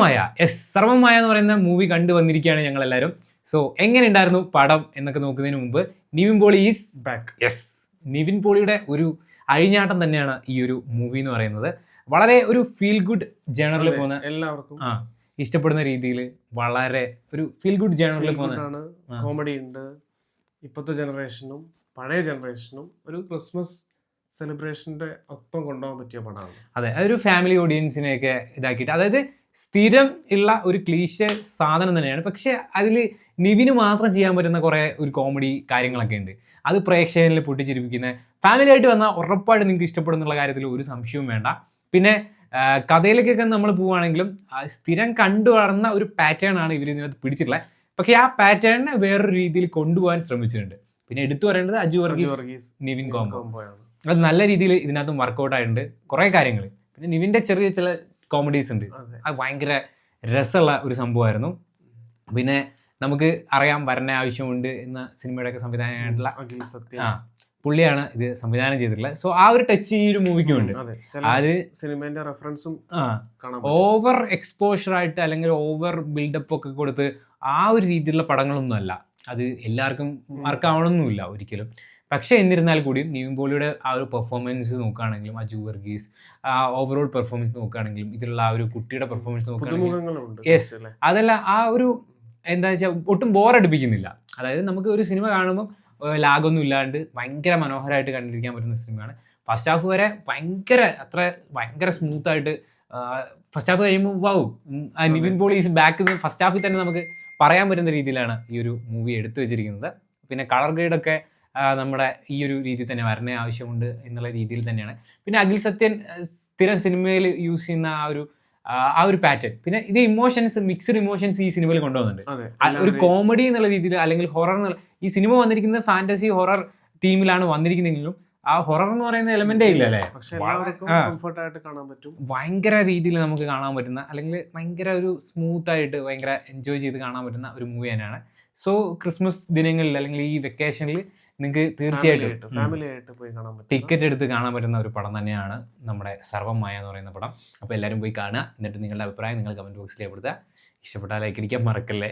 മായ സർവമായ എന്ന് പറയുന്ന മൂവി കണ്ടുവന്നിരിക്കുകയാണ് ഞങ്ങൾ എല്ലാവരും. സോ എങ്ങനെ ഉണ്ടായിരുന്നു പടം എന്നൊക്കെ നോക്കുന്നതിന് മുമ്പ് നിവിൻ പോളി ഈസ് ബാക്ക്. നിവിൻ പോളിയുടെ ഒരു അഴിഞ്ഞാട്ടം തന്നെയാണ് ഈ ഒരു മൂവി എന്ന് പറയുന്നത്. വളരെ ഒരു ഫീൽ ഗുഡ് ജേണറിൽ പോകുന്ന എല്ലാവർക്കും ഇഷ്ടപ്പെടുന്ന രീതിയിൽ വളരെ ഒരു ഫീൽ ഗുഡ് ജേണറിൽ പോകുന്ന കോമഡി ഉണ്ട്. ഇപ്പോഴത്തെ ജനറേഷനും പഴയ ജനറേഷനും ഒരു ക്രിസ്മസ് സെലിബ്രേഷന്റെ ഒപ്പം കൊണ്ടുപോകാൻ പറ്റിയ പടമാണ്. അതെ, അതൊരു ഫാമിലി ഓഡിയൻസിനെയൊക്കെ ഇതാക്കിയിട്ട്, അതായത് സ്ഥിരം ഉള്ള ഒരു ക്ലീശ സാധനം തന്നെയാണ്. പക്ഷെ അതിൽ നിവിന് മാത്രം ചെയ്യാൻ പറ്റുന്ന കുറേ ഒരു കോമഡി കാര്യങ്ങളൊക്കെ ഉണ്ട്. അത് പ്രേക്ഷകരിൽ പൊട്ടിച്ചിരിപ്പിക്കുന്ന ഫാമിലി ആയിട്ട് വന്നാൽ ഉറപ്പായിട്ട് നിങ്ങൾക്ക് ഇഷ്ടപ്പെടുന്നുള്ള കാര്യത്തിൽ ഒരു സംശയവും വേണ്ട. പിന്നെ കഥയിലേക്കൊക്കെ നമ്മൾ പോവുകയാണെങ്കിലും സ്ഥിരം കണ്ടു വളർന്ന ഒരു പാറ്റേൺ ആണ് ഇവർ ഇതിനകത്ത് പിടിച്ചിട്ടുള്ളത്. പക്ഷേ ആ പാറ്റേണിനെ വേറൊരു രീതിയിൽ കൊണ്ടുപോകാൻ ശ്രമിച്ചിട്ടുണ്ട്. പിന്നെ എടുത്തു പറയേണ്ടത് അജു വർഗീസ് നിവിൻ കോംബോ. അത് നല്ല രീതിയിൽ ഇതിനകത്തും വർക്കൗട്ട് ആയിട്ടുണ്ട് കുറേ കാര്യങ്ങൾ. പിന്നെ നിവിൻ്റെ ചെറിയ ചില കോമഡീസ് ഉണ്ട്, അത് ഭയങ്കര രസമുള്ള ഒരു സംഭവമായിരുന്നു. പിന്നെ നമുക്ക് അറിയാം വരണ ആവശ്യമുണ്ട് എന്ന സിനിമയുടെയൊക്കെ സംവിധാനമായിട്ടുള്ള പുള്ളിയാണ് ഇത് സംവിധാനം ചെയ്തിട്ടുള്ളത്. സോ ആ ഒരു ടച്ച് ഈ ഒരു മൂവിക്കും ഉണ്ട്. അത് സിനിമയുടെ റെഫറൻസും ഓവർ എക്സ്പോഷർ ആയിട്ട് അല്ലെങ്കിൽ ഓവർ ബിൽഡപ്പ് ഒക്കെ കൊടുത്ത് ആ ഒരു രീതിയിലുള്ള പടങ്ങളൊന്നും അല്ല. അത് എല്ലാവർക്കും മാർക്കാവണമെന്നില്ല ഒരിക്കലും. പക്ഷേ എന്നിരുന്നാൽ കൂടിയും നിവിൻ പോളിയുടെ ആ ഒരു പെർഫോമൻസ് നോക്കുകയാണെങ്കിലും, അജു വർഗീസ് ഓവറോൾ പെർഫോമൻസ് നോക്കുകയാണെങ്കിലും, ഇതിലുള്ള ആ ഒരു കുട്ടിയുടെ പെർഫോമൻസ് നോക്കുകയാണെങ്കിലും അതെല്ലാം ആ ഒരു എന്താ വെച്ചാൽ ഒട്ടും ബോറടിപ്പിക്കുന്നില്ല. അതായത് നമുക്ക് ഒരു സിനിമ കാണുമ്പോൾ ലാഗൊന്നും ഇല്ലാണ്ട് ഭയങ്കര മനോഹരമായിട്ട് കണ്ടിരിക്കാൻ പറ്റുന്ന സിനിമയാണ്. ഫസ്റ്റ് ഹാഫ് വരെ ഭയങ്കര സ്മൂത്തായിട്ട്, ഫസ്റ്റ് ഹാഫ് കഴിയുമ്പോൾ വാവും Nivin Pauly is back first ഹാഫിൽ തന്നെ നമുക്ക് പറയാൻ പറ്റുന്ന രീതിയിലാണ് ഈ ഒരു മൂവി എടുത്തു വെച്ചിരിക്കുന്നത്. പിന്നെ കളർ ഗ്രേഡൊക്കെ നമ്മുടെ ഈ ഒരു രീതിയിൽ തന്നെ വരണേ ആവശ്യമുണ്ട് എന്നുള്ള രീതിയിൽ തന്നെയാണ്. പിന്നെ അഖിൽ സത്യൻ സ്ഥിരം സിനിമയിൽ യൂസ് ചെയ്യുന്ന ആ ഒരു പാറ്റേൺ, പിന്നെ ഇത് മിക്സ്ഡ് ഇമോഷൻസ് ഈ സിനിമയിൽ കൊണ്ടുവന്നിട്ടുണ്ട്. ഒരു കോമഡി എന്നുള്ള രീതിയിൽ അല്ലെങ്കിൽ ഹൊറർ എന്നുള്ള, ഈ സിനിമ വന്നിരിക്കുന്നത് ഫാന്റസി ഹൊറർ തീമിലാണ് വന്നിരിക്കുന്നെങ്കിലും ആ ഹൊറർ എന്ന് പറയുന്ന എലമെന്റേ ഇല്ല അല്ലേ. ഭയങ്കര രീതിയിൽ നമുക്ക് കാണാൻ പറ്റുന്ന, അല്ലെങ്കിൽ ഭയങ്കര ഒരു സ്മൂത്ത് ആയിട്ട് ഭയങ്കര എൻജോയ് ചെയ്ത് കാണാൻ പറ്റുന്ന ഒരു മൂവി തന്നെയാണ്. സോ ക്രിസ്മസ് ദിനങ്ങളിൽ അല്ലെങ്കിൽ ഈ വെക്കേഷനിൽ നിങ്ങൾക്ക് തീർച്ചയായിട്ടും ടിക്കറ്റ് എടുത്ത് കാണാൻ പറ്റുന്ന ഒരു പടം തന്നെയാണ് നമ്മുടെ സർവമായ എന്ന് പറയുന്ന പടം. അപ്പോൾ എല്ലാവരും പോയി കാണുക. എന്നിട്ട് നിങ്ങളുടെ അഭിപ്രായം നിങ്ങൾ കമന്റ് ബോക്സിൽ രേഖപ്പെടുത്തുക. ഇഷ്ടപ്പെട്ടാൽ ലൈക്ക് അടിക്കാൻ മറക്കല്ലേ.